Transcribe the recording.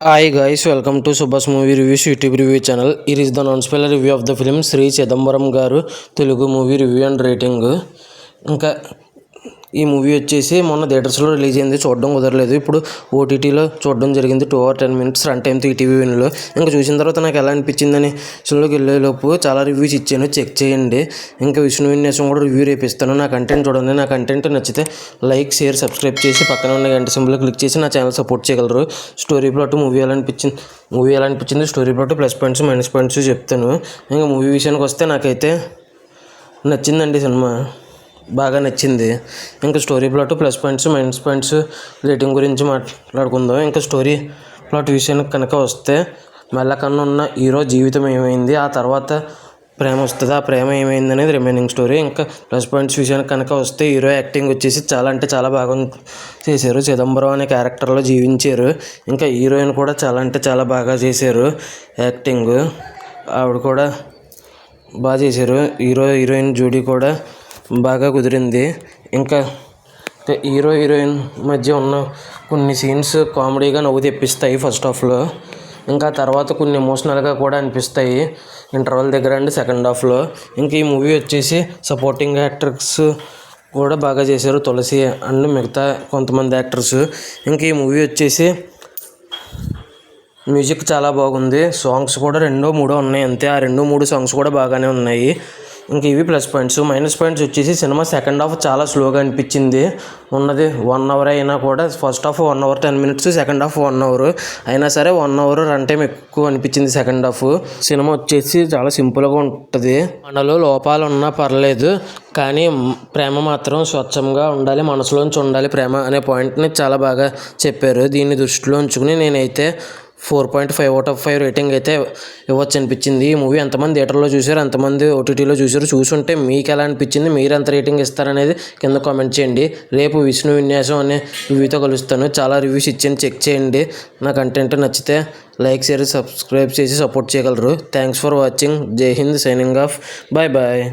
Hi guys, welcome to Subhas Movie Reviews YouTube review channel. Here is the non-spoiler review of the film Sri Chidambaram Garu Telugu movie review and rating. ఇంకా ఈ movie వచ్చేసి మొన్న థియేటర్స్లో release అయింది, చూడడం కుదరలేదు. ఇప్పుడు ఓటీటీలో చూడడం జరిగింది. 2 hours 10 minutes రన్ టైంతో ఈటీవీ విన్లో. ఇంకా చూసిన తర్వాత నాకు ఎలా అనిపించిందని సినిమాలోకి వెళ్ళేలోపు చాలా రివ్యూస్ ఇచ్చాను, చెక్ చేయండి. ఇంకా విష్ణు విన్యాసం కూడా రివ్యూ రేపిస్తాను. నా కంటెంట్ చూడండి. నా కంటెంట్ నచ్చితే లైక్, షేర్, సబ్స్క్రైబ్ చేసి పక్కన ఉన్న గంట సింబల్ క్లిక్ చేసి నా ఛానల్ సపోర్ట్ చేయగలరు. స్టోరీ ప్లాట్ మూవీ ఎలా అనిపించింది story plot plus points minus points చెప్తాను. ఇంకా మూవీ విషయానికి వస్తే నాకైతే నచ్చిందండి, సినిమా బాగా నచ్చింది. ఇంకా story plot plus points minus points rating గురించి మాట్లాడుకుందాం. ఇంకా స్టోరీ ప్లాట్ విషయానికి కనుక వస్తే, మెల్లకన్ను ఉన్న హీరో జీవితం ఏమైంది, ఆ తర్వాత ప్రేమ వస్తుంది, ఆ ప్రేమ ఏమైంది అనేది రిమైనింగ్ స్టోరీ. ఇంకా ప్లస్ పాయింట్స్ విషయానికి కనుక వస్తే, హీరో యాక్టింగ్ వచ్చేసి చాలా అంటే చాలా బాగా చేశారు. చిదంబరం అనే క్యారెక్టర్లో జీవించారు. ఇంకా హీరోయిన్ కూడా చాలా అంటే చాలా బాగా చేశారు యాక్టింగ్. ఆవిడ కూడా బాగా చేశారు. హీరోయిన్ జోడీ కూడా బాగా కుదిరింది. ఇంకా హీరోయిన్ మధ్య ఉన్న కొన్ని సీన్స్ కామెడీగా నవ్వు తెప్పిస్తాయి ఫస్ట్ హాఫ్లో. ఇంకా తర్వాత కొన్ని ఎమోషనల్గా కూడా అనిపిస్తాయి ఇంటర్వల్ దగ్గర అండ్ సెకండ్ హాఫ్లో. ఇంకా ఈ మూవీ వచ్చేసి సపోర్టింగ్ యాక్టర్స్ కూడా బాగా చేశారు, తులసి అండ్ మిగతా కొంతమంది యాక్టర్స్. ఇంకా ఈ మూవీ వచ్చేసి మ్యూజిక్ చాలా బాగుంది. సాంగ్స్ కూడా 2-3 ఉన్నాయి అంతే. ఆ 2-3 సాంగ్స్ కూడా బాగానే ఉన్నాయి. ఇంక ఇవి ప్లస్ పాయింట్స్. మైనస్ పాయింట్స్ వచ్చేసి సినిమా సెకండ్ హాఫ్ చాలా స్లోగా అనిపించింది. ఉన్నది 1 hour అయినా కూడా first half 1 hour 10 minutes, second half 1 hour అయినా సరే 1 hour రన్ టైం ఎక్కువ అనిపించింది సెకండ్ హాఫ్. సినిమా వచ్చేసి చాలా సింపుల్గా ఉంటుంది. మనలో లోపాలు ఉన్నా పర్లేదు, కానీ ప్రేమ మాత్రం స్వచ్ఛంగా ఉండాలి, మనసులోంచి ఉండాలి ప్రేమ అనే పాయింట్ని చాలా బాగా చెప్పారు. దీన్ని దృష్టిలో ఉంచుకుని నేనైతే 4.5 out of 5 రేటింగ్ అయితే ఇవ్వచ్చు అనిపించింది. ఈ మూవీ ఎంతమంది థియేటర్లో చూసారు, ఎంతమంది ఓటీటీలో చూసారు, చూసుంటే మీకు ఎలా అనిపించింది, మీరు ఎంత రేటింగ్ ఇస్తారనేది కింద కామెంట్ చేయండి. రేపు విష్ణు విన్యాసం అనే రివ్యూతో కలుస్తాను. చాలా రివ్యూస్ ఇచ్చాను, చెక్ చేయండి. నా కంటెంట్ నచ్చితే లైక్, షేర్, సబ్స్క్రైబ్ చేసి సపోర్ట్ చేయగలరు. Thanks for watching. Jai Hind. Signing off. Bye bye.